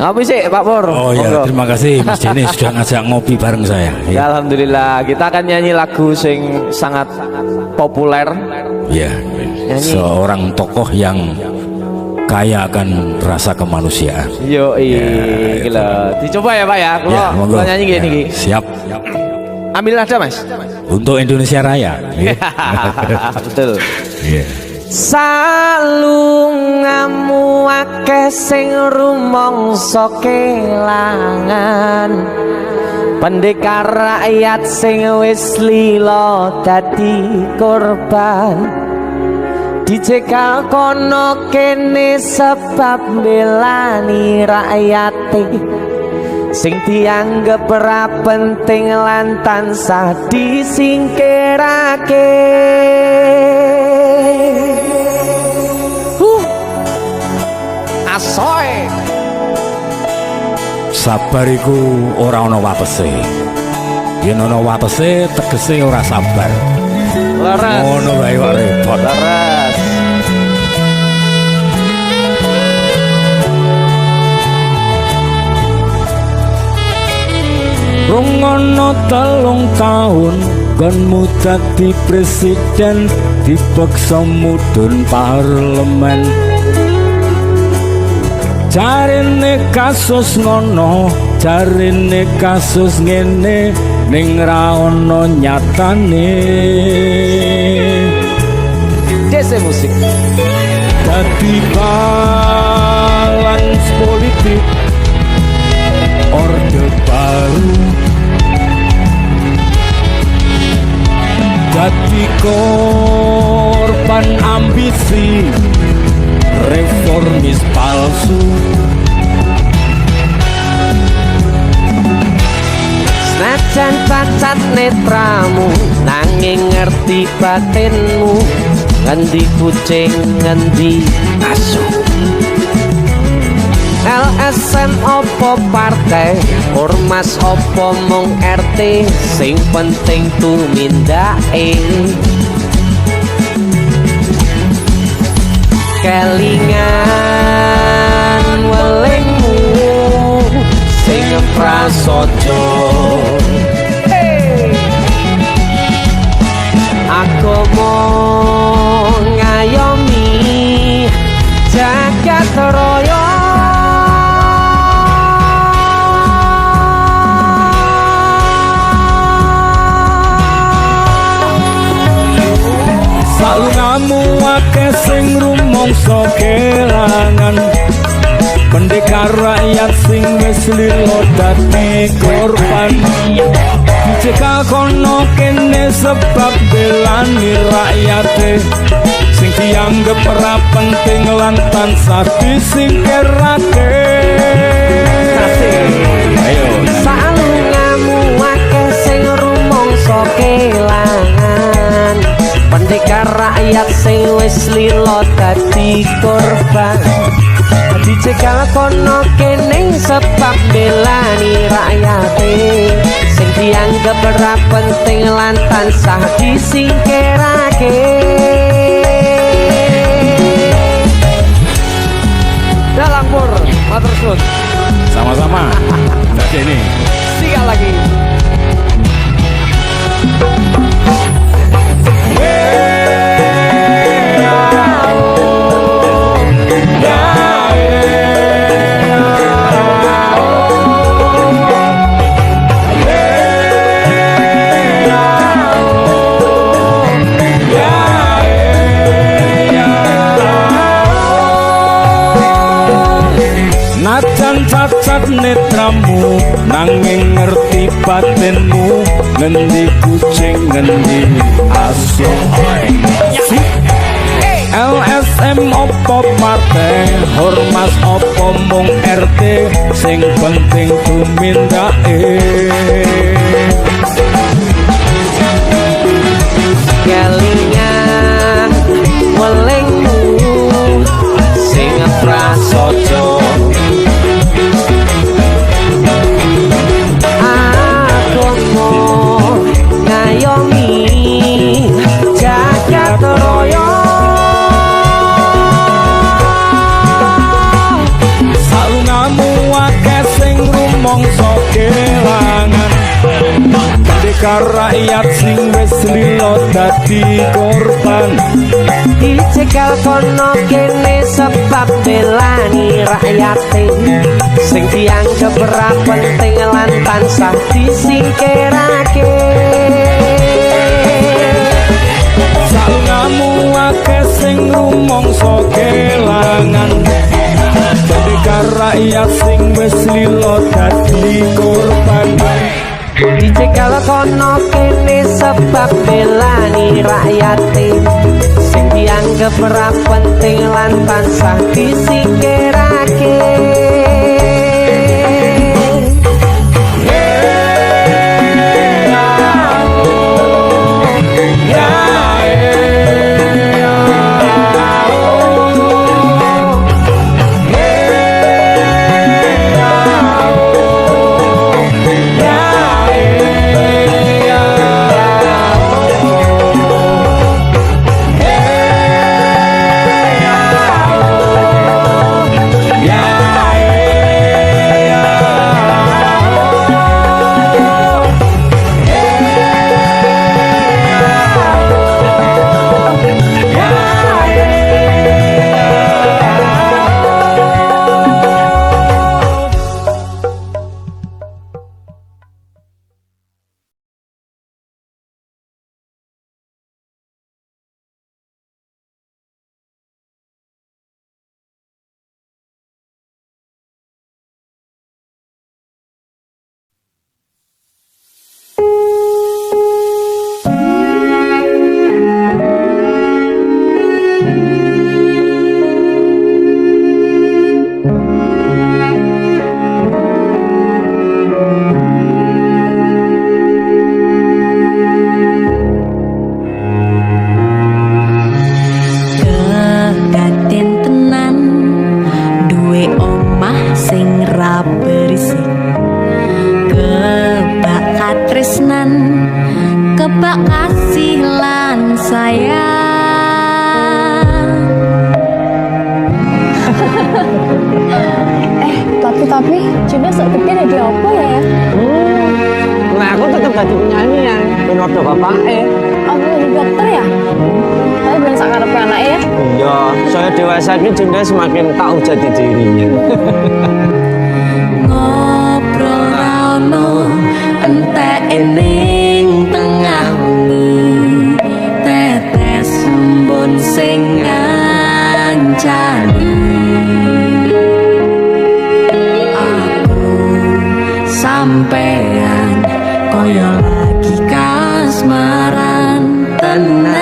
Ngopi sih Pak Pur. Oh ya, terima kasih Mas Denny sudah ngajak ngopi bareng saya. Ya, alhamdulillah, kita akan nyanyi lagu sing sangat populer. Ya, seorang tokoh yang kaya akan rasa kemanusiaan. Yo, gila. Dicoba ya Pak ya. Kalau nyanyi gini. Siap. Ambil nada Mas. Untuk Indonesia Raya. Betul. Iya. Salungamu akeh sing rumangsa kelangan, pendekar rakyat sing wis lila dadi korban, dicekal kono kene sebab belani rakyate sing dianggep ora penting lan tansah disingkirake. Asoy sabar iku ora ana watese. Yen ana watese tegese ora sabar. Leres. Ngono wae kok repot. Leres. Rungono 3 tahun gonmu dadi presiden, dipaksa mudhun parlemen. Jarine kasus ngono, jarine kasus ngene, ning ra ono nyatane. Dese musik Dadi balance politik orde baru, dadi korban ambisi reformis palsu. Senajan pacat netramu, nanging ngerti batinmu, ngendi kucing ngendi asu. LSM opo partai, ormas opo mung RT, sing penting tumindake. Kelingan welingmu sing prasaja, agama ngayomi jagat raya. Salungamu akeh sing rumangsa kelangan, pendekar rakyat sing wis lila dadi korban, dicekal kono kene sebab belani rakyate sing dianggep ora penting lan tansah disingkirake. Ayo Salungamu akeh sing rumangsa kelangan, pendekar rakyat sing wis lila dadi korban, dicekal kono kene sebab belani rakyate sing dianggep ora penting lan tansah disingkirake. Dalam Pur, matur suwun. sama-sama. Mbak Denny. Tiga lagi. Najan cacat netramu, nanging ngerti batinmu, ngendi kucing ngendi asu. LSM opo partai, ormas opo mung RT, sing penting tumindake. Kelingan welingmu sing prasaja, agama ngayomi jagat raya. Salungamu rakyat sing wis lilo dadi korban. Dicekel kono kene sebab belani rakyate sing dianggep ra penting lan tansah disingkirake. Salungamu akeh sing rumangsa kelangan, dadi rakyat sing wis lilo dadi korban. Dicekel kono kene sebab belani rakyate sing dianggep ra penting lan tansah disingkirake. Kebak kasih lan sayang. Tapi Junda segede ada apa ya? Nah aku tetep dadi penyanyi ya ben waktu bapake. Aku jadi dokter ya? Tapi belum sakarepe anake ya? Iya, saya dewasa ini Junda semakin tahu jati dirinya. Ngobrol rano entek ening tengah wengi, tetes embun sing ngancani. Aku sampean koyo lagi kasmaran tenan,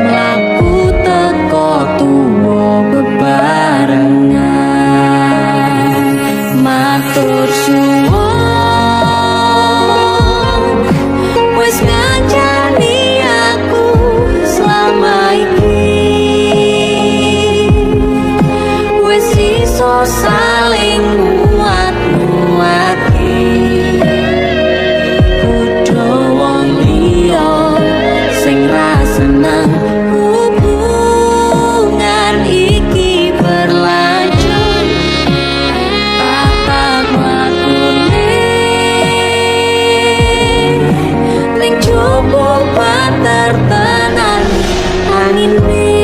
mlaku teko tuwa bebarengan. Matur suwun wis ngancani aku selama iki, wis iso saling nguat-nguati. Kudu wong liya sing ra seneng hubungan iki berlanjut. Tatap lakune ning jupuk banter tenan angine,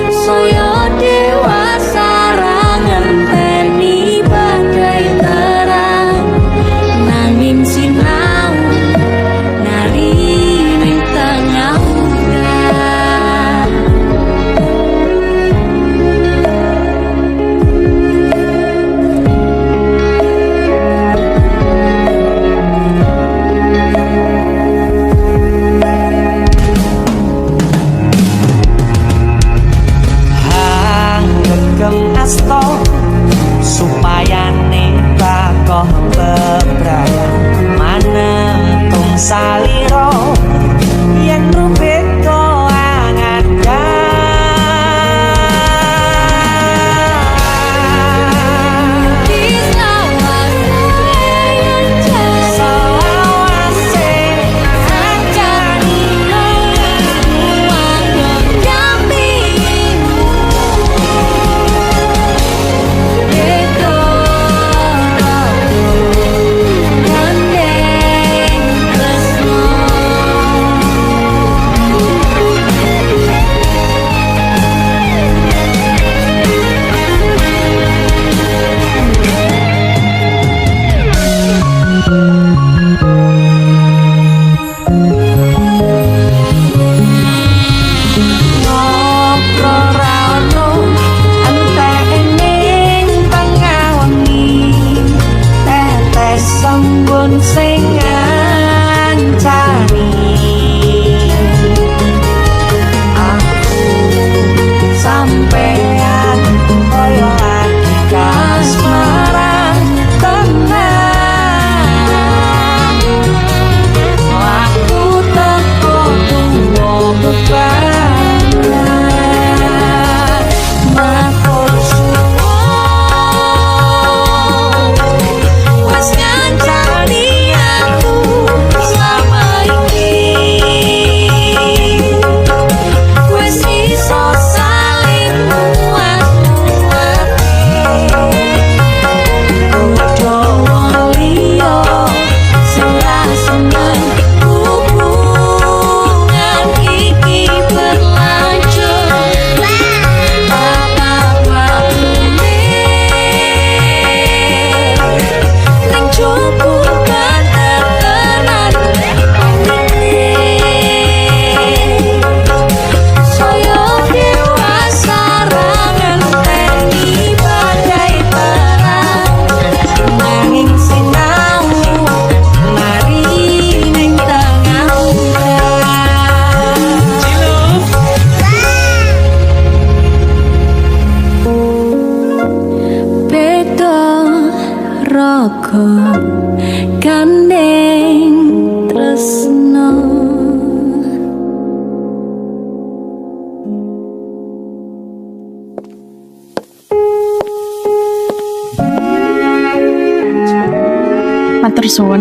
saya dewasa ra ngenteni badai terang, nanging sinau nari ning tengah udan.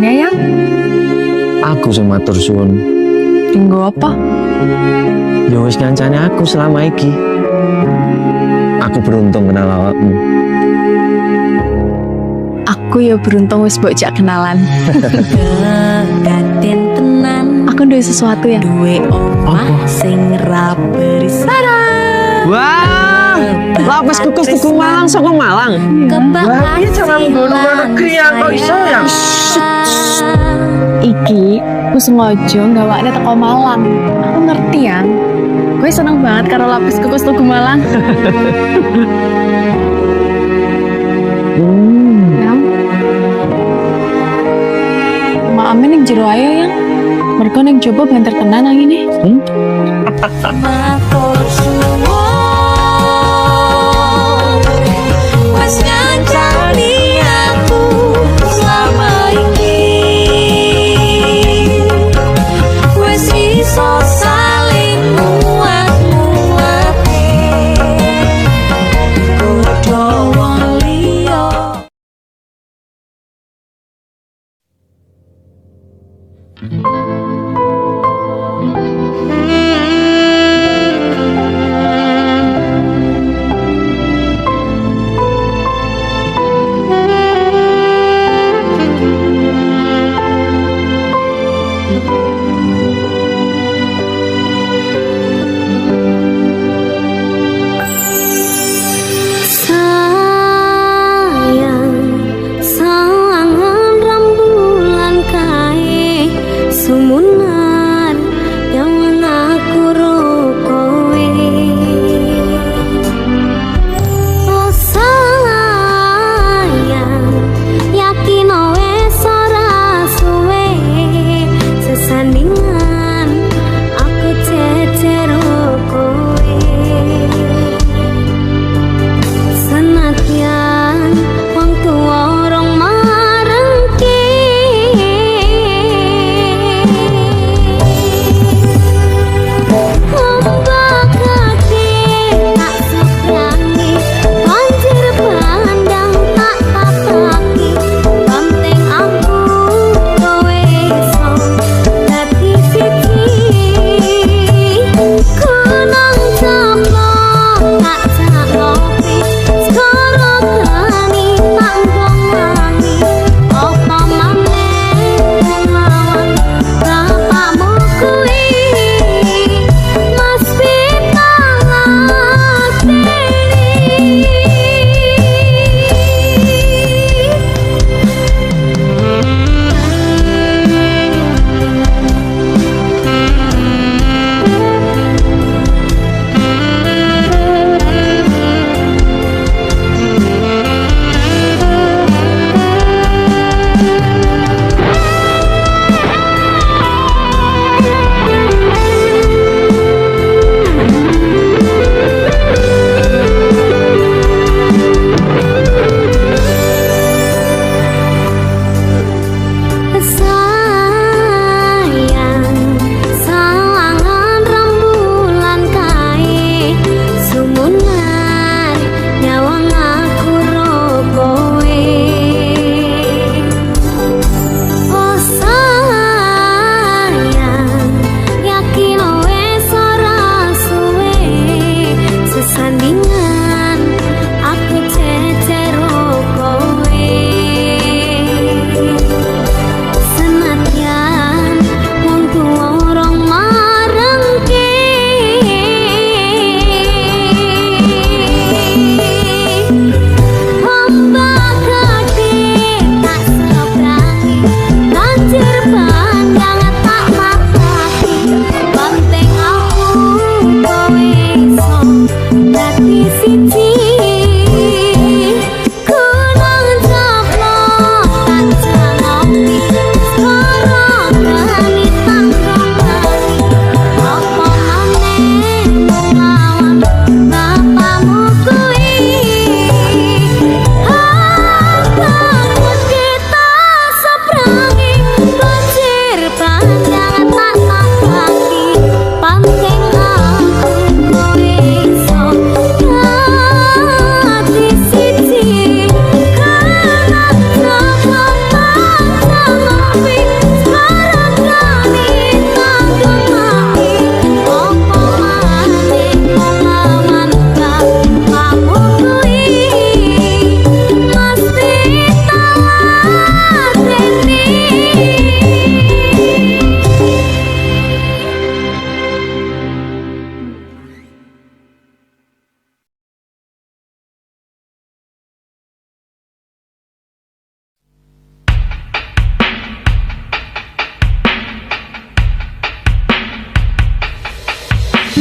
ya, Yang? Aku sing matur suwun. Tinggo apa? Ya wis ngancane aku selama iki. Aku beruntung kenal awakmu. Aku ya beruntung wis mbok jak kenalan. Kekaten tenan Aku duwe sesuatu ya. duwe omah sing ra beris. Wah, lapis kukus tuku Malang saka Malang. Wah, iya jangan luar negeri ya kok iso ya. Iki aku sengaja gawakne teko Malang. Aku ngerti ya. Gue seneng banget karo lapis kukus tuku Malang. Yang Maame ning jero ayo Yang. Mergo ning coba banter tenan angine. Matur suwun wis ngancani aku selama iki wis iso saling muat-muate kudu wong liya. Sayang, sawangan rembulan kae sumunan yang aku kowe. Oh sayang, yakin wes ora suwe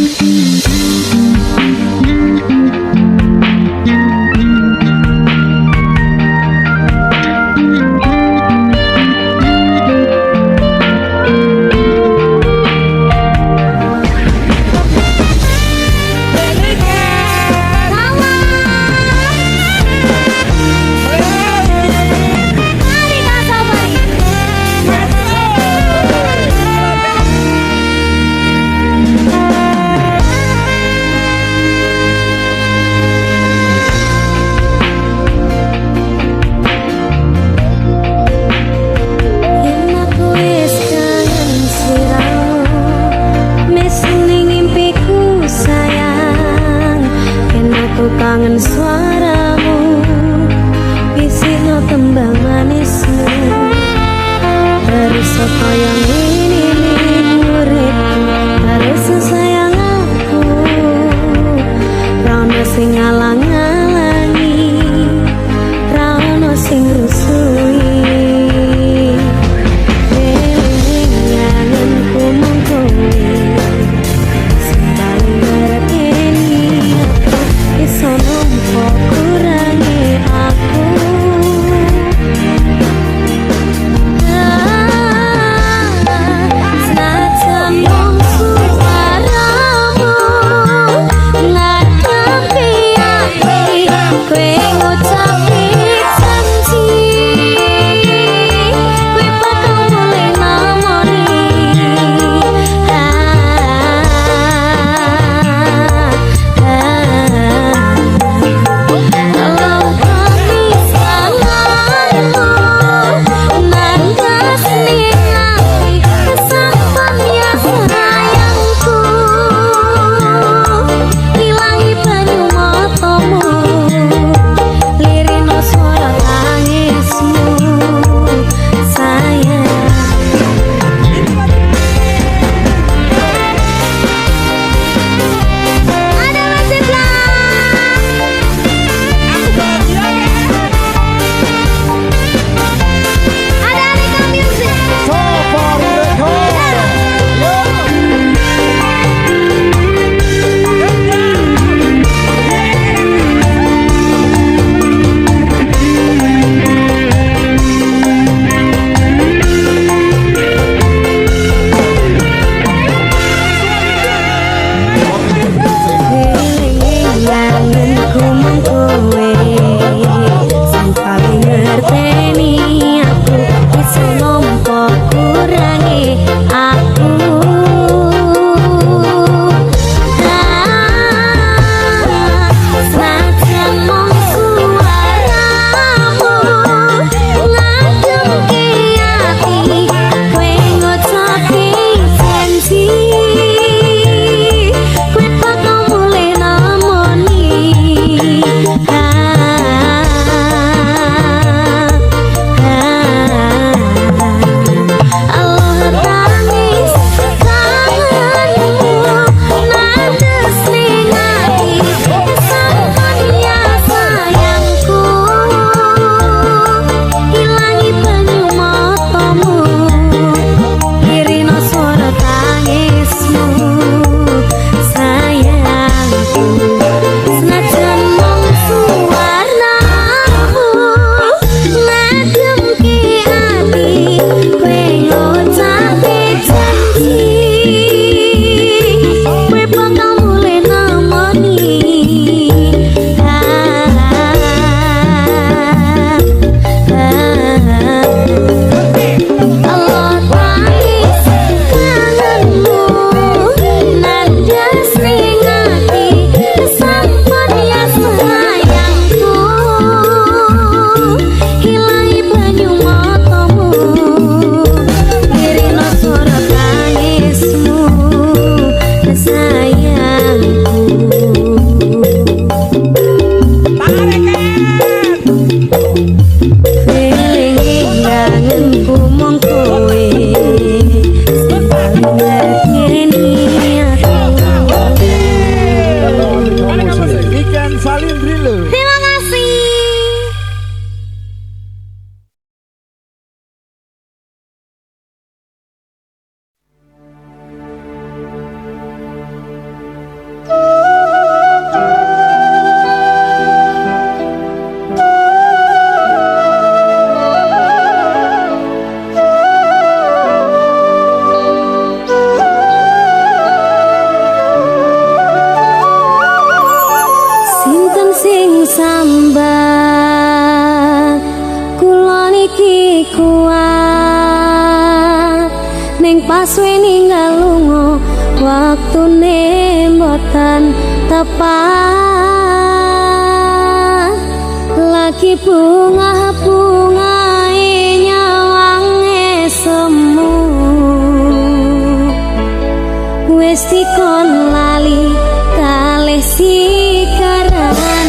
Yen aku wis kangen sliramu, mes ning impiku sayang. Yen aku kangen suaramu, isino tembang manismu. Terus kaya ngene uripku, terus sayang aku. Rano sing ngalang-alangi, rano sing rusui. Elinganku mung kowe, sing paling ngerteni aku. Iso nampa kurangi aku. pas ninggal lunga waktune mboten tepat lagi bunga-bungae nyawange semu wis dikon lali kalih sikaran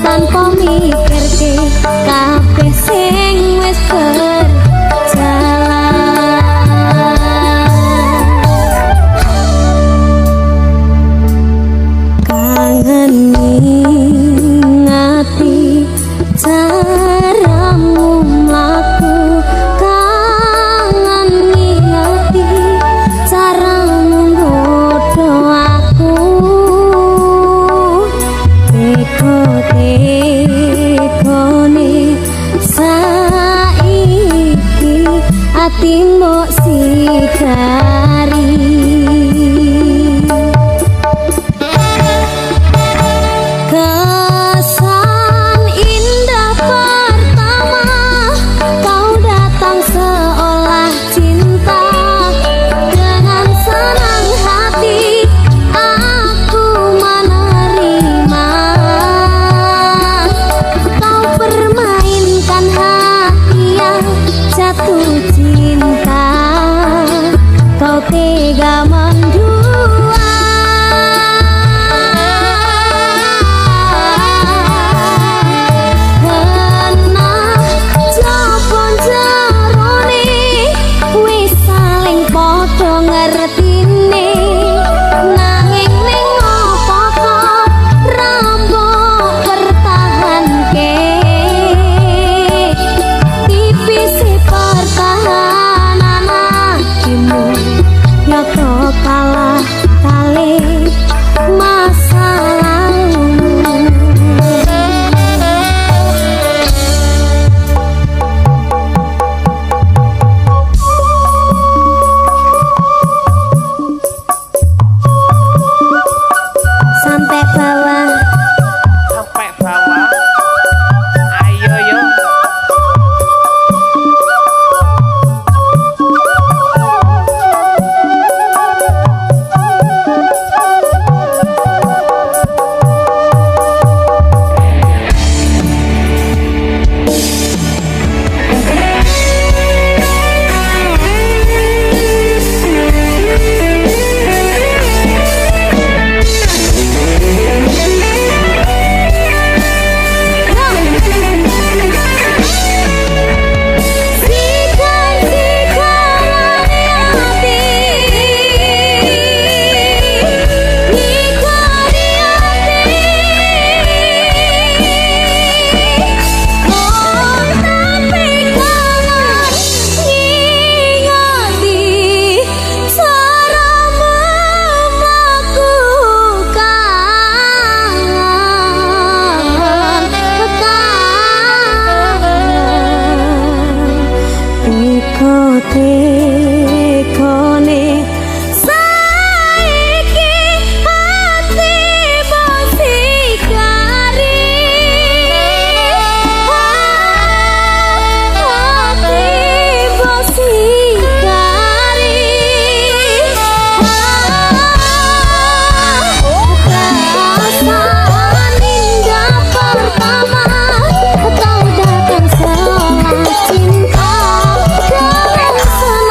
tanpa mikirke kabeh sing wis berjalan kangen ngati caramu mlaku kangen ngati caramu nggodho aku tekone saiki ati mbok sigari kesan indah pertama kau datang seolah cinta dengan senang hati aku menerima permainkan hati yang jatuh cinta kau tega mendua kena jopon jerone wis saling padha ngertine nanging ning apa kok rambok pertahanke pertahanan hatimu ya kok kalah kali masa lalu sampai bawah Ayo yo. tekone saiki hati bosikari hati bosikari perasaan indah pertama kau datang seolah cinta dengan senang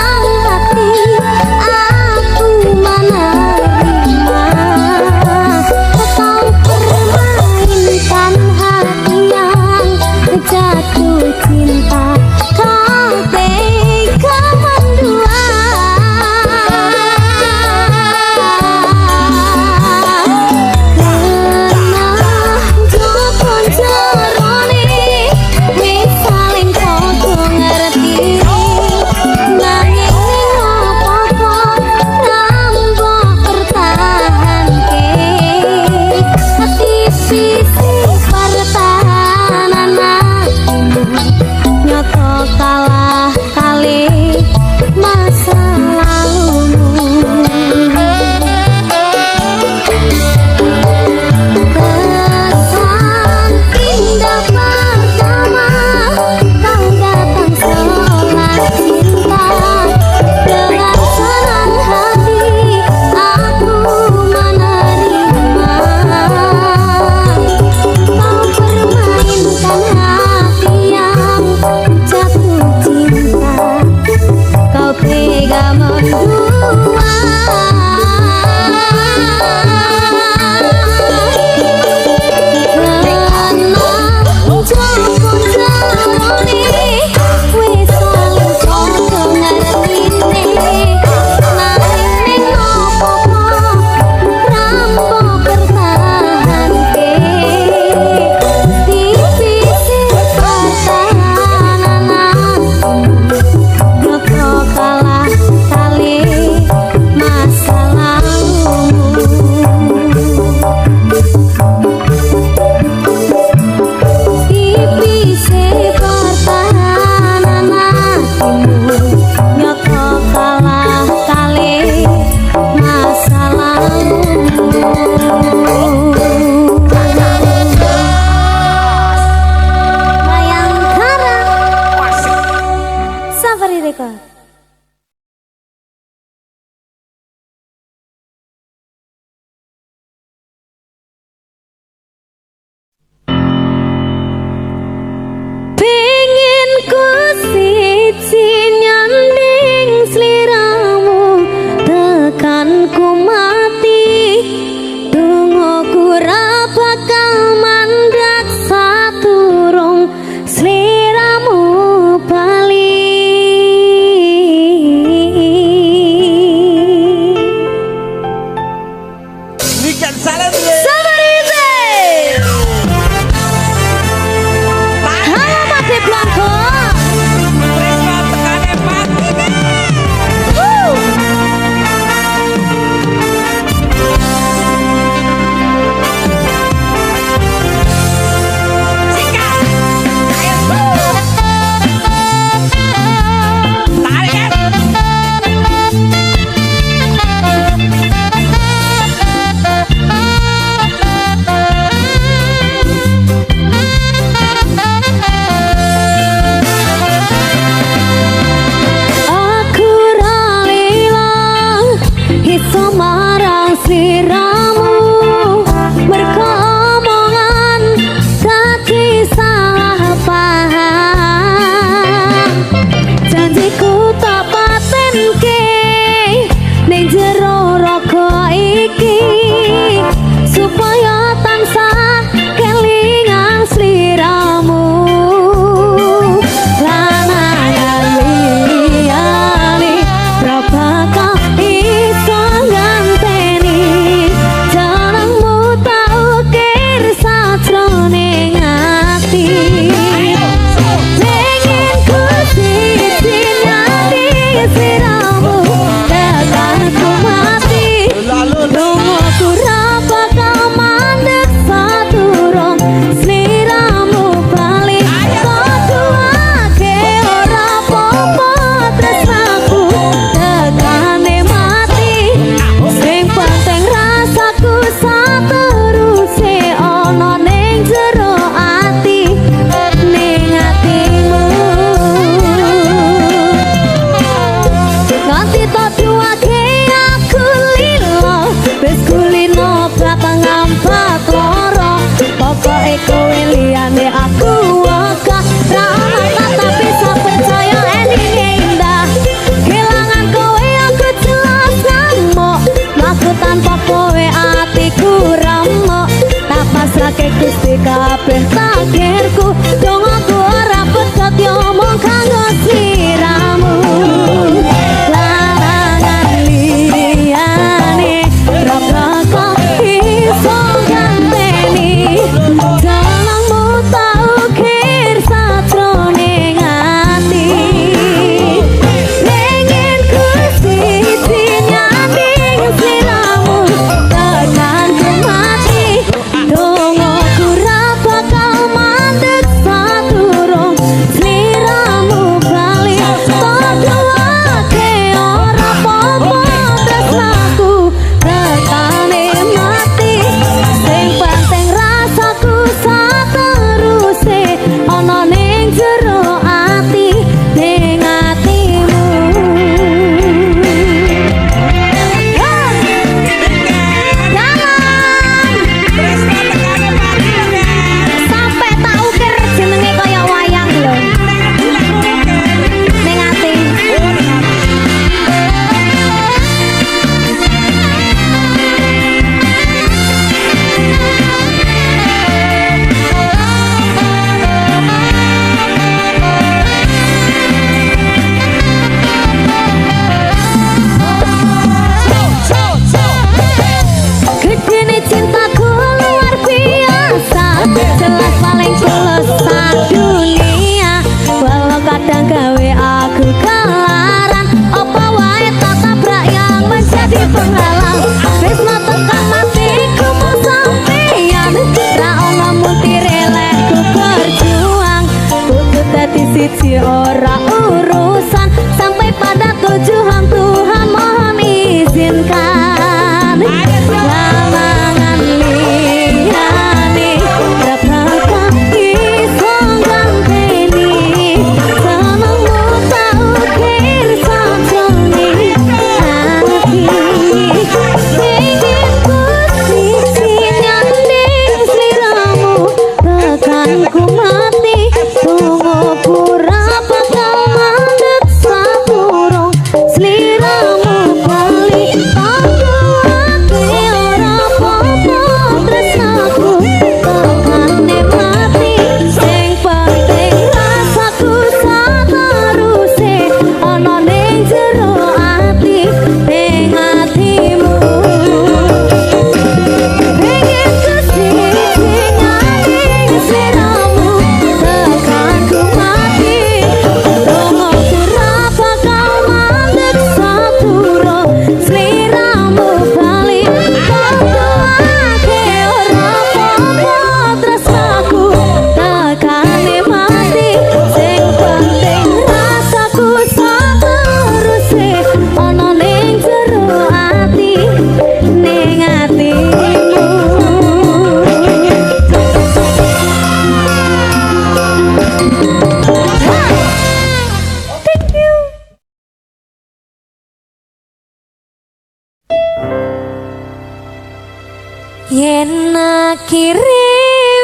yen akhire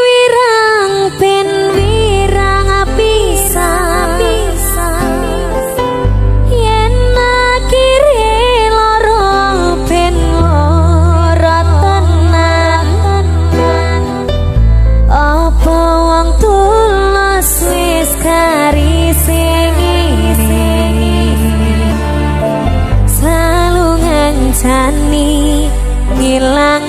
wirang ben wirang pisan yen akhire loro ben loro tenan apa wong tulus wis kari sing selalu ngancani ngilang